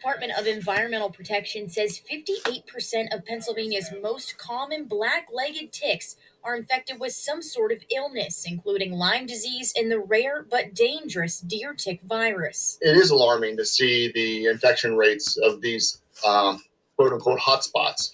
Department of Environmental Protection says 58% of Pennsylvania's most common black-legged ticks are infected with some sort of illness, including Lyme disease and the rare but dangerous deer tick virus. It is alarming to see the infection rates of these quote unquote hotspots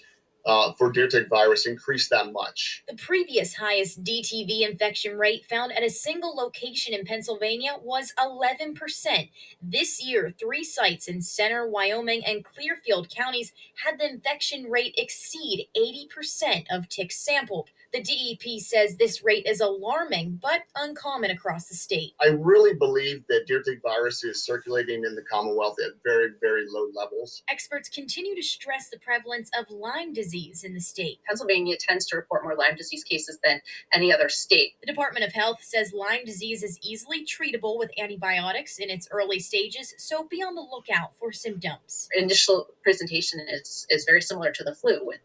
for deer tick virus increase that much. The previous highest DTV infection rate found at a single location in Pennsylvania was 11%. This year, 3 sites in Center, Wyoming, and Clearfield counties had the infection rate exceed 80% of ticks sampled. The DEP says this rate is alarming but uncommon across the state. I really believe that deer tick virus is circulating in the Commonwealth at very, very low levels. Experts continue to stress the prevalence of Lyme disease in the state. Pennsylvania tends to report more Lyme disease cases than any other state. The Department of Health says Lyme disease is easily treatable with antibiotics in its early stages, so be on the lookout for symptoms. Initial presentation is very similar to the flu, with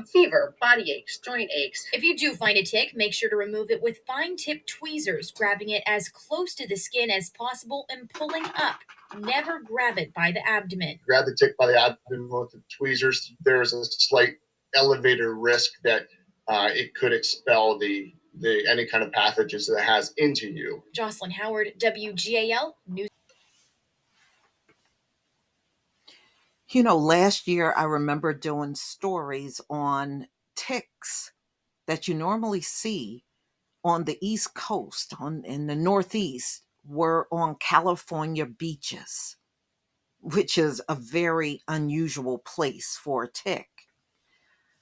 fever, body aches, joint aches. If you do find a tick, make sure to remove it with fine-tipped tweezers, grabbing it as close to the skin as possible and pulling up. Never grab it by the abdomen. Grab the tick by the abdomen with the tweezers. There is a slight elevated risk that it could expel the any kind of pathogens that it has into you. Jocelyn Howard, WGAL News. You know, last year I remember doing stories on ticks that you normally see on the East Coast, in the Northeast, were on California beaches, which is a very unusual place for a tick.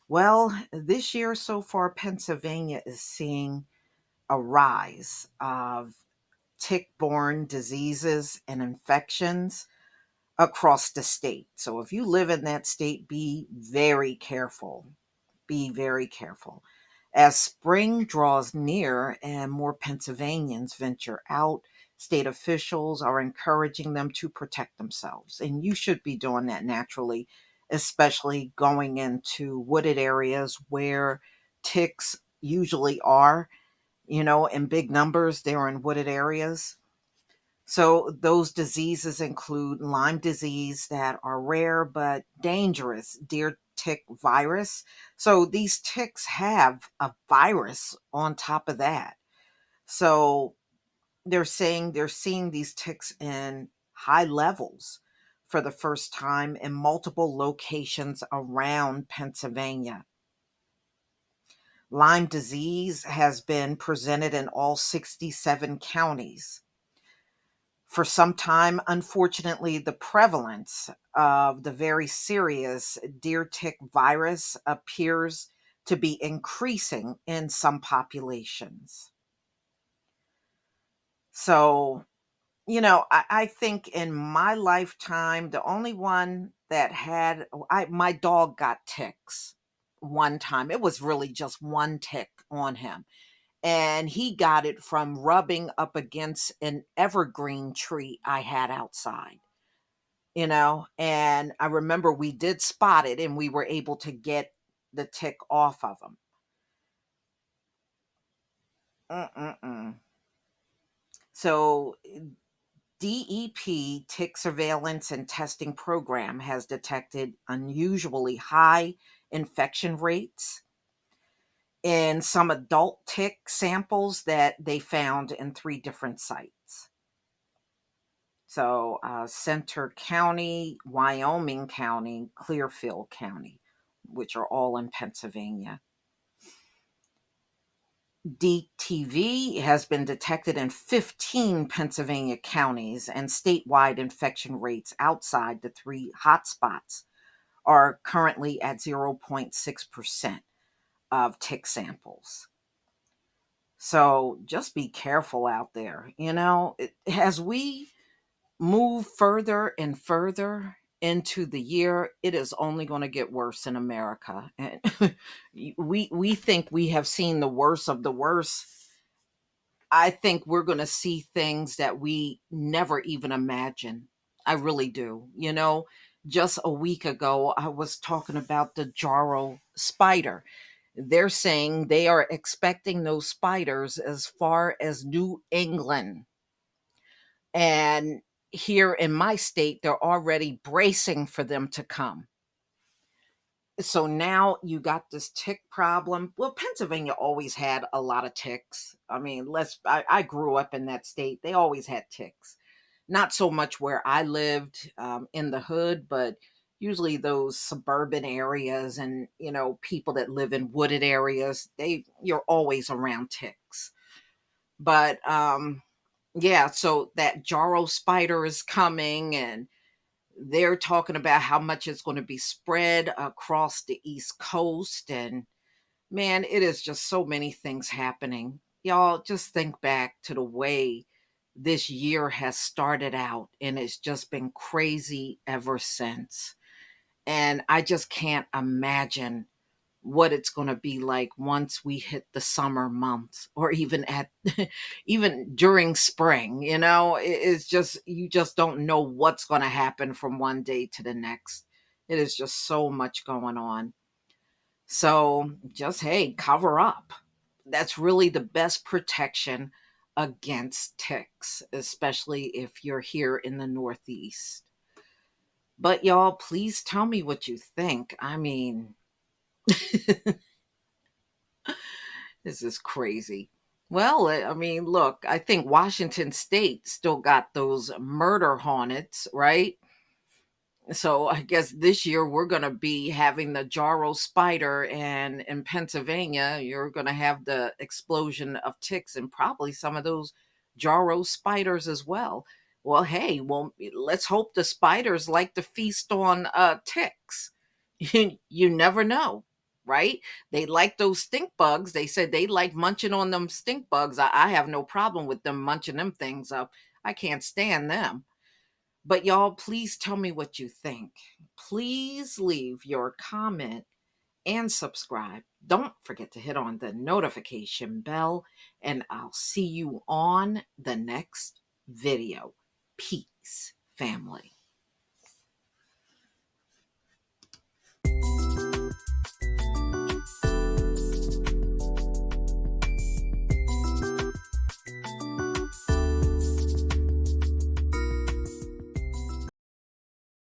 Well, this year so far, Pennsylvania is seeing a rise of tick-borne diseases and infections across the state. So if you live in that state, be very careful. Be very careful. As spring draws near and more Pennsylvanians venture out, state officials are encouraging them to protect themselves. And you should be doing that naturally, especially going into wooded areas where ticks usually are, in big numbers. They're in wooded areas. So those diseases include Lyme disease that are rare but dangerous, deer tick virus. So these ticks have a virus on top of that. So they're saying they're seeing these ticks in high levels for the first time in multiple locations around Pennsylvania. Lyme disease has been presented in all 67 counties. For some time, unfortunately, the prevalence of the very serious deer tick virus appears to be increasing in some populations. So, I think in my lifetime, the only one that my dog got ticks one time. It was really just one tick on him. And he got it from rubbing up against an evergreen tree I had outside, and I remember we did spot it and we were able to get the tick off of him. So DEP tick surveillance and testing program has detected unusually high infection rates in some adult tick samples that they found in 3 different sites. So Center County, Wyoming County, Clearfield County, which are all in Pennsylvania. DTV has been detected in 15 Pennsylvania counties, and statewide infection rates outside the 3 hotspots are currently at 0.6% of tick samples. So just be careful out there. As we move further and further into the year, it is only going to get worse in America. And we think we have seen the worst of the worst. I think we're going to see things that we never even imagined. I really do. Just a week ago, I was talking about the Jarrow spider. They're saying they are expecting those spiders as far as New England. And here in my state, they're already bracing for them to come. So now you got this tick problem. Well, Pennsylvania always had a lot of ticks. I mean, I grew up in that state. They always had ticks. Not so much where I lived in the hood, but usually those suburban areas and, people that live in wooded areas, you're always around ticks. But yeah, so that Jarrow spider is coming, and they're talking about how much it's going to be spread across the East Coast. And man, it is just so many things happening. Y'all just think back to the way this year has started out, and it's just been crazy ever since. And I just can't imagine what it's going to be like once we hit the summer months, or even at even during spring. It's just, you just don't know what's going to happen from one day to the next. It is just so much going on. So just, hey, cover up. That's really the best protection against ticks, especially if you're here in the Northeast. But y'all, please tell me what you think. I mean, this is crazy. Well, I mean, look, I think Washington State still got those murder hornets, right? So I guess this year we're going to be having the Jarrow spider, and in Pennsylvania, you're going to have the explosion of ticks and probably some of those Jarrow spiders as well. Well, hey, well, let's hope the spiders like to feast on ticks. You never know, right? They like those stink bugs. They said they like munching on them stink bugs. I have no problem with them munching them things up. I can't stand them. But y'all, please tell me what you think. Please leave your comment and subscribe. Don't forget to hit on the notification bell, and I'll see you on the next video. Peace, family.